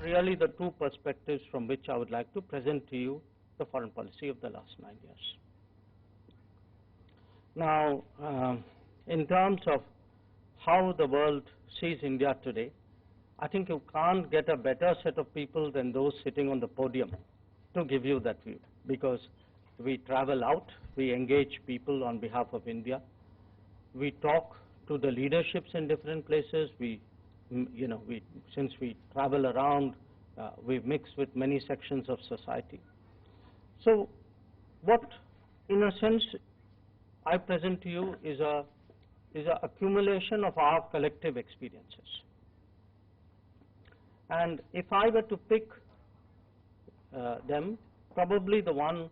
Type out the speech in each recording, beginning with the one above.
really the two perspectives from which I would like to present to you the foreign policy of the last 9 years. Now, in terms of how the world sees India today, I think you can't get a better set of people than those sitting on the podium to give you that view, because we travel out, we engage people on behalf of India, we talk to the leaderships in different places, since we travel around, we mix with many sections of society. So what, in a sense, I present to you is a accumulation of our collective experiences. And if I were to pick them, probably the one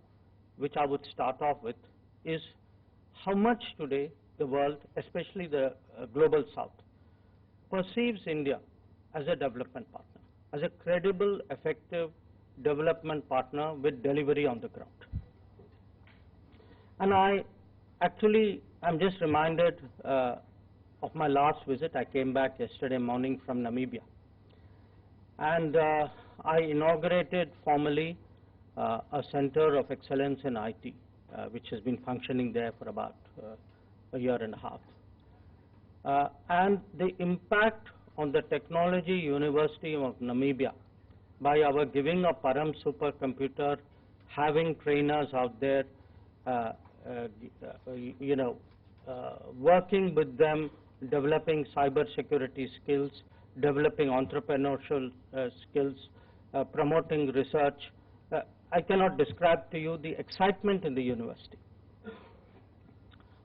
which I would start off with is how much today the world, especially the global south, perceives India as a development partner, as a credible, effective development partner with delivery on the ground. And I'm just reminded of my last visit. I came back yesterday morning from Namibia. And I inaugurated formally a center of excellence in IT, which has been functioning there for about a year and a half. And the impact on the Technology University of Namibia by our giving a Param supercomputer, having trainers out there, working with them, developing cybersecurity skills, developing entrepreneurial skills, promoting research. I cannot describe to you the excitement in the university.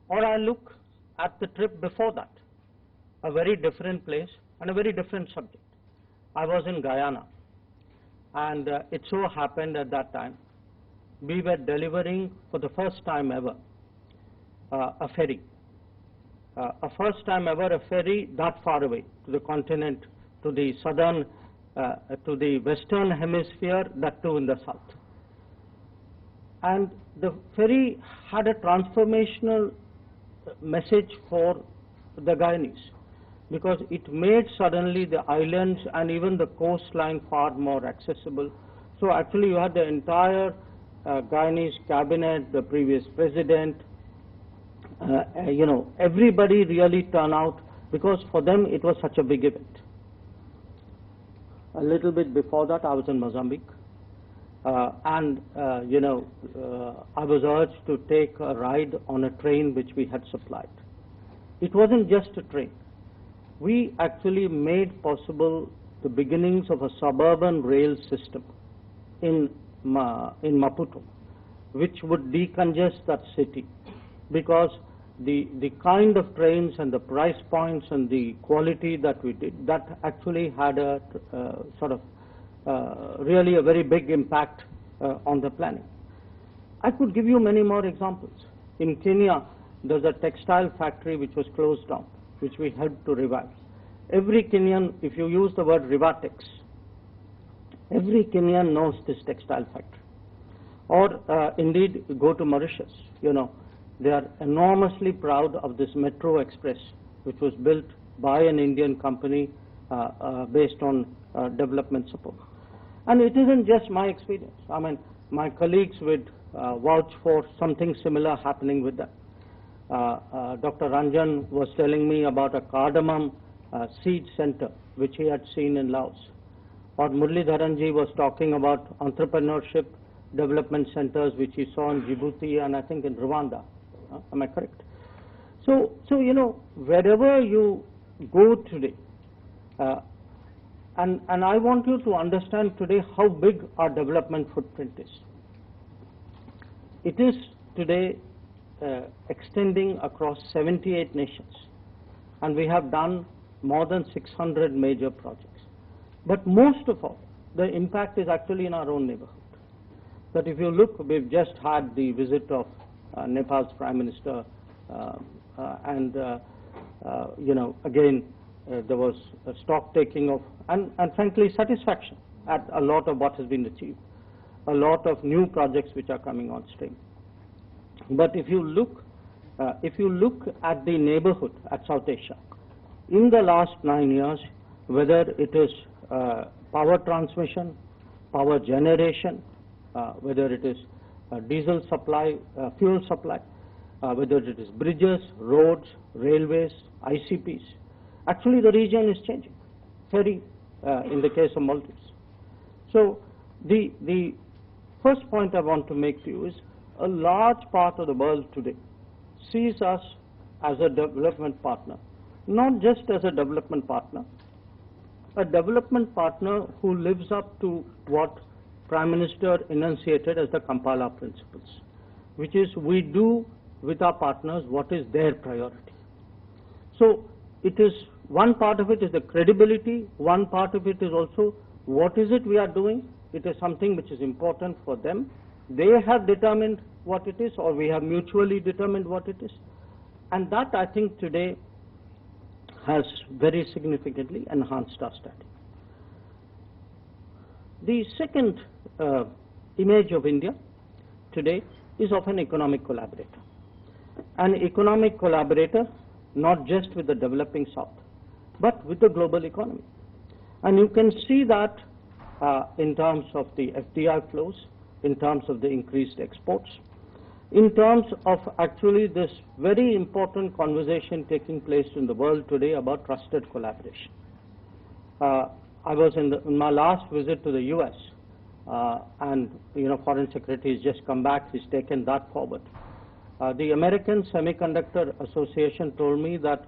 Or I look at the trip before that, a very different place and a very different subject. I was in Guyana, and it so happened at that time we were delivering for the first time ever a ferry. A first time ever a ferry that far away to the continent, to the southern, to the western hemisphere, that too in the south. And the ferry had a transformational message for the Guyanese, because it made suddenly the islands and even the coastline far more accessible. So actually you had the entire Guyanese cabinet, the previous president, everybody really turn out, because for them it was such a big event. A little bit before that I was in Mozambique, I was urged to take a ride on a train which we had supplied. It wasn't just a train. We actually made possible the beginnings of a suburban rail system in Maputo, which would decongest that city, because the kind of trains and the price points and the quality that we did, that actually had a really a very big impact on the planning. I could give you many more examples. In Kenya, there's a textile factory which was closed down, which we helped to revive. Every Kenyan, if you use the word Rivatex, every Kenyan knows this textile factory. Or indeed, go to Mauritius, they are enormously proud of this Metro Express, which was built by an Indian company based on development support. And it isn't just my experience. I mean, my colleagues would vouch for something similar happening with them. Dr. Ranjan was telling me about a cardamom seed center which he had seen in Laos. Or Muralidharanji was talking about entrepreneurship development centers which he saw in Djibouti and I think in Rwanda. Am I correct? So wherever you go today, and I want you to understand today how big our development footprint is. It is today extending across 78 nations, and we have done more than 600 major projects. But most of all, the impact is actually in our own neighborhood. That if you look, we've just had the visit of Nepal's Prime Minister, again, there was a stock taking of, and frankly, satisfaction at a lot of what has been achieved, a lot of new projects which are coming on stream. But if you look at the neighborhood at South Asia, in the last 9 years, whether it is power transmission, power generation, whether it is diesel supply, fuel supply, whether it is bridges, roads, railways, ICPs. Actually, the region is changing, very in the case of Maldives. So the first point I want to make to you is a large part of the world today sees us as a development partner, not just as a development partner who lives up to what Prime Minister enunciated as the Kampala principles, which is we do with our partners what is their priority. So it is, one part of it is the credibility, one part of it is also what is it we are doing. It is something which is important for them. They have determined what it is, or we have mutually determined what it is. And that, I think, today has very significantly enhanced our standing. The second image of India today is of an economic collaborator. An economic collaborator not just with the developing South, but with the global economy. And you can see that in terms of the FDI flows, in terms of the increased exports, in terms of actually this very important conversation taking place in the world today about trusted collaboration. I was in my last visit to the US, and Foreign Secretary has just come back, he's taken that forward. The American Semiconductor Association told me that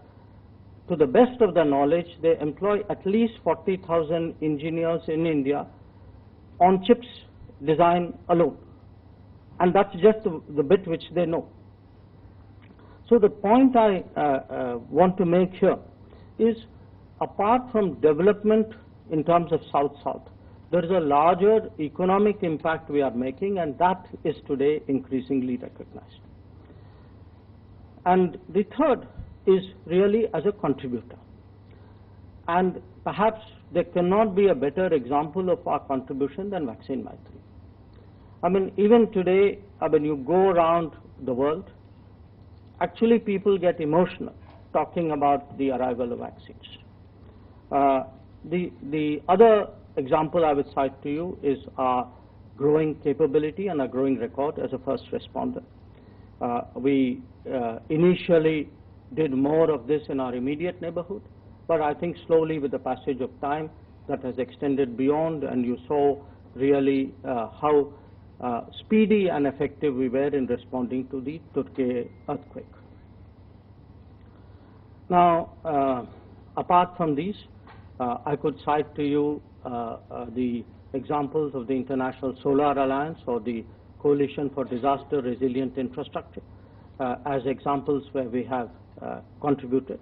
to the best of their knowledge, they employ at least 40,000 engineers in India on chips design alone. And that's just the bit which they know. So the point I want to make here is, apart from development in terms of South-South, there is a larger economic impact we are making, and that is today increasingly recognized. And the third is really as a contributor. And perhaps there cannot be a better example of our contribution than Vaccine Maitri. I mean, even today, when you go around the world, actually people get emotional talking about the arrival of vaccines. The other example I would cite to you is our growing capability and our growing record as a first responder. We initially did more of this in our immediate neighborhood, but I think slowly with the passage of time that has extended beyond, and you saw really how speedy and effective we were in responding to the Turkey earthquake. Now, apart from these, I could cite to you the examples of the International Solar Alliance or the Coalition for Disaster Resilient Infrastructure as examples where we have contributed.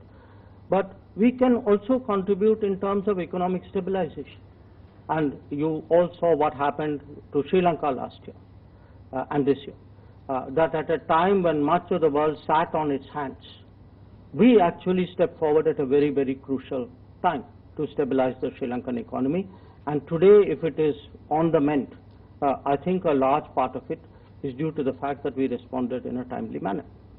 But we can also contribute in terms of economic stabilization. And you all saw what happened to Sri Lanka last year and this year. That at a time when much of the world sat on its hands, we actually stepped forward at a very, very crucial time to stabilize the Sri Lankan economy. And today, if it is on the mend, I think a large part of it is due to the fact that we responded in a timely manner.